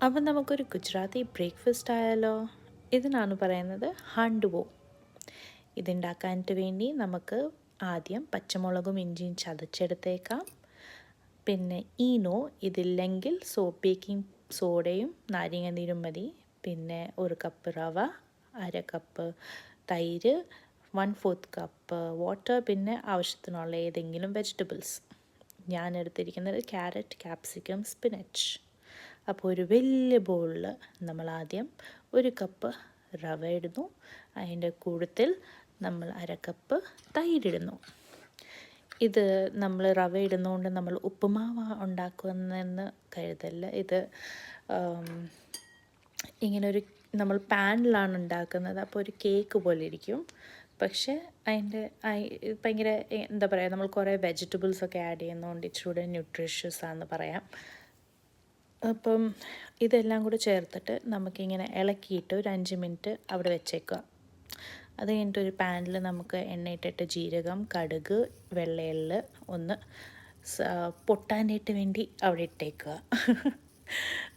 അപ്പം നമുക്കൊരു ഗുജറാത്തി ബ്രേക്ക്ഫാസ്റ്റ് ആയാലോ? ഇതിനാണ് പറയുന്നത് ഹാൻഡ്വോ. ഇതുണ്ടാക്കാനായിട്ട് വേണ്ടി നമുക്ക് ആദ്യം പച്ചമുളകും ഇഞ്ചിയും ചതച്ചെടുത്തേക്കാം. പിന്നെ ഈനോ, ഇതില്ലെങ്കിൽ ബേക്കിംഗ് സോഡയും നാരങ്ങാനീരും മതി. പിന്നെ 1 കപ്പ് റവ, 1/2 കപ്പ് തൈര്, 1/4 കപ്പ് വാട്ടർ, പിന്നെ ആവശ്യത്തിനുള്ള ഏതെങ്കിലും വെജിറ്റബിൾസ്. ഞാൻ എടുത്തിരിക്കുന്നത് ക്യാരറ്റ്, ക്യാപ്സിക്കം, സ്പിനച്ച്. അപ്പോൾ ഒരു വലിയ ബൗളിൽ നമ്മൾ ആദ്യം 1 കപ്പ് റവ ഇടുന്നു. അതിൻ്റെ കൂട്ടത്തിൽ നമ്മൾ 1/2 കപ്പ് തൈരിടുന്നു. ഇത് നമ്മൾ റവ ഇടുന്നതുകൊണ്ട് നമ്മൾ ഉപ്പുമാവ് ഉണ്ടാക്കുമെന്ന് കരുതല്ല. ഇത് ഇങ്ങനൊരു നമ്മൾ പാനിലാണ് ഉണ്ടാക്കുന്നത്. അപ്പോൾ ഒരു കേക്ക് പോലെ ഇരിക്കും. പക്ഷേ അതിൻ്റെ ഭയങ്കര എന്താ പറയുക, നമ്മൾ കുറേ വെജിറ്റബിൾസൊക്കെ ആഡ് ചെയ്യുന്നതുകൊണ്ട് ഇച്ചിരൂടെ ന്യൂട്രീഷ്യസ് ആണെന്ന് പറയാം. അപ്പം ഇതെല്ലാം കൂടി ചേർത്തിട്ട് നമുക്കിങ്ങനെ ഇളക്കിയിട്ട് ഒരു 5 മിനിറ്റ് അവിടെ വെച്ചേക്കുക. അത് കഴിഞ്ഞിട്ട് ഒരു പാനിൽ നമുക്ക് എണ്ണയിട്ടിട്ട് ജീരകം, കടുക്, വെള്ള എള്ള് ഒന്ന് പൊട്ടാനായിട്ട് വേണ്ടി അവിടെ ഇട്ടേക്കുക.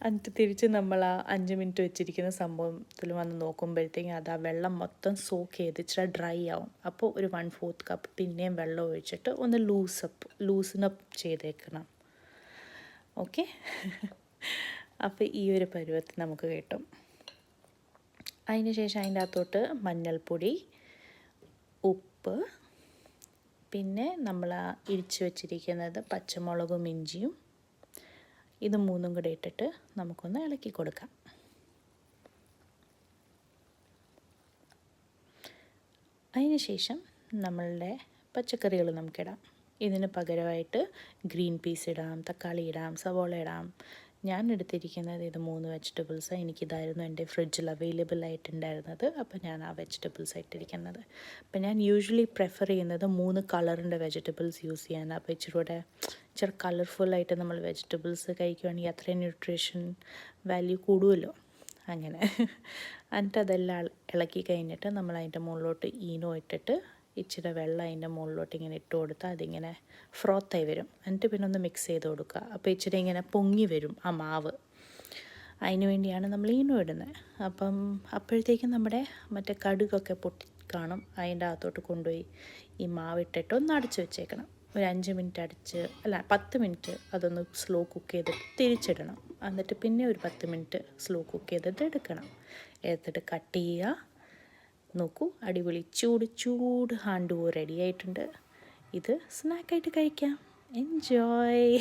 എന്നിട്ട് തിരിച്ച് നമ്മൾ ആ 5 മിനിറ്റ് വെച്ചിരിക്കുന്ന സംഭവത്തിൽ വന്ന് നോക്കുമ്പോഴത്തേക്കും അത് ആ വെള്ളം മൊത്തം സോക്ക് ചെയ്ത് ഇച്ചിരി ഡ്രൈ ആവും. അപ്പോൾ ഒരു 1/4 കപ്പ് പിന്നെയും വെള്ളം ഒഴിച്ചിട്ട് ഒന്ന് ലൂസനപ്പ് ചെയ്തേക്കണം. ഓക്കെ. അപ്പോൾ ഈ ഒരു പരുവത്തിൽ നമുക്ക് കിട്ടും. അതിന് ശേഷം അതിൻ്റെ അകത്തോട്ട് മഞ്ഞൾപ്പൊടി, ഉപ്പ്, പിന്നെ നമ്മൾ ഇടിച്ച് വെച്ചിരിക്കുന്നത് പച്ചമുളകും ഇഞ്ചിയും, ഇത് 3ഉം കൂടെ ഇട്ടിട്ട് നമുക്കൊന്ന് ഇളക്കി കൊടുക്കാം. അതിന് ശേഷം നമ്മളുടെ പച്ചക്കറികൾ നമുക്കിടാം. ഇതിന് പകരമായിട്ട് ഗ്രീൻ പീസ് ഇടാം, തക്കാളി ഇടാം, സവോള ഇടാം. ഞാൻ എടുത്തിരിക്കുന്നത് ഇത് 3 വെജിറ്റബിൾസ്. എനിക്കിതായിരുന്നു എൻ്റെ ഫ്രിഡ്ജിൽ അവൈലബിൾ ആയിട്ടുണ്ടായിരുന്നത്. അപ്പോൾ ഞാൻ ആ വെജിറ്റബിൾസ് ഇട്ടിരിക്കുന്നത്. അപ്പോൾ ഞാൻ യൂഷ്വലി പ്രിഫർ ചെയ്യുന്നത് 3 കളറിൻ്റെ വെജിറ്റബിൾസ് യൂസ് ചെയ്യാനാണ്. അപ്പോൾ ഇച്ചിരി കളർഫുള്ളായിട്ട് നമ്മൾ വെജിറ്റബിൾസ് കഴിക്കുകയാണെങ്കിൽ അത്രയും ന്യൂട്രീഷൻ വാല്യൂ കൂടുമല്ലോ. അങ്ങനെ എന്നിട്ട് അതെല്ലാം ഇളക്കി കഴിഞ്ഞിട്ട് നമ്മൾ അതിൻ്റെ മുകളിലോട്ട് ഈനോ ഇട്ടിട്ട് ഇച്ചിരി വെള്ളം അതിൻ്റെ മുകളിലോട്ട് ഇങ്ങനെ ഇട്ട് കൊടുത്താൽ അതിങ്ങനെ ഫ്രോത്തായി വരും. എന്നിട്ട് പിന്നെ ഒന്ന് മിക്സ് ചെയ്ത് കൊടുക്കുക. അപ്പോൾ ഇച്ചിരി ഇങ്ങനെ പൊങ്ങി വരും ആ മാവ്. അതിന് വേണ്ടിയാണ് നമ്മൾ ഈനോ ഇടുന്നത്. അപ്പോഴത്തേക്കും നമ്മുടെ മറ്റേ കടുകൊക്കെ പൊട്ടി കാണും. അതിൻ്റെ അകത്തോട്ട് കൊണ്ടുപോയി ഈ മാവിട്ടിട്ട് ഒന്ന് അടച്ച് വെച്ചേക്കണം. ഒരു 5 മിനിറ്റ് 10 മിനിറ്റ് അതൊന്ന് സ്ലോ കുക്ക് ചെയ്തിട്ട് തിരിച്ചിടണം. എന്നിട്ട് പിന്നെ ഒരു 10 മിനിറ്റ് സ്ലോ കുക്ക് ചെയ്തിട്ട് എടുത്തിട്ട് കട്ട് ചെയ്യുക. നോക്കൂ, അടിപൊളി ചൂട് ഹാൻഡ്വോ റെഡി ആയിട്ടുണ്ട്. ഇത് സ്നാക്കായിട്ട് കഴിക്കാം. എൻജോയ്.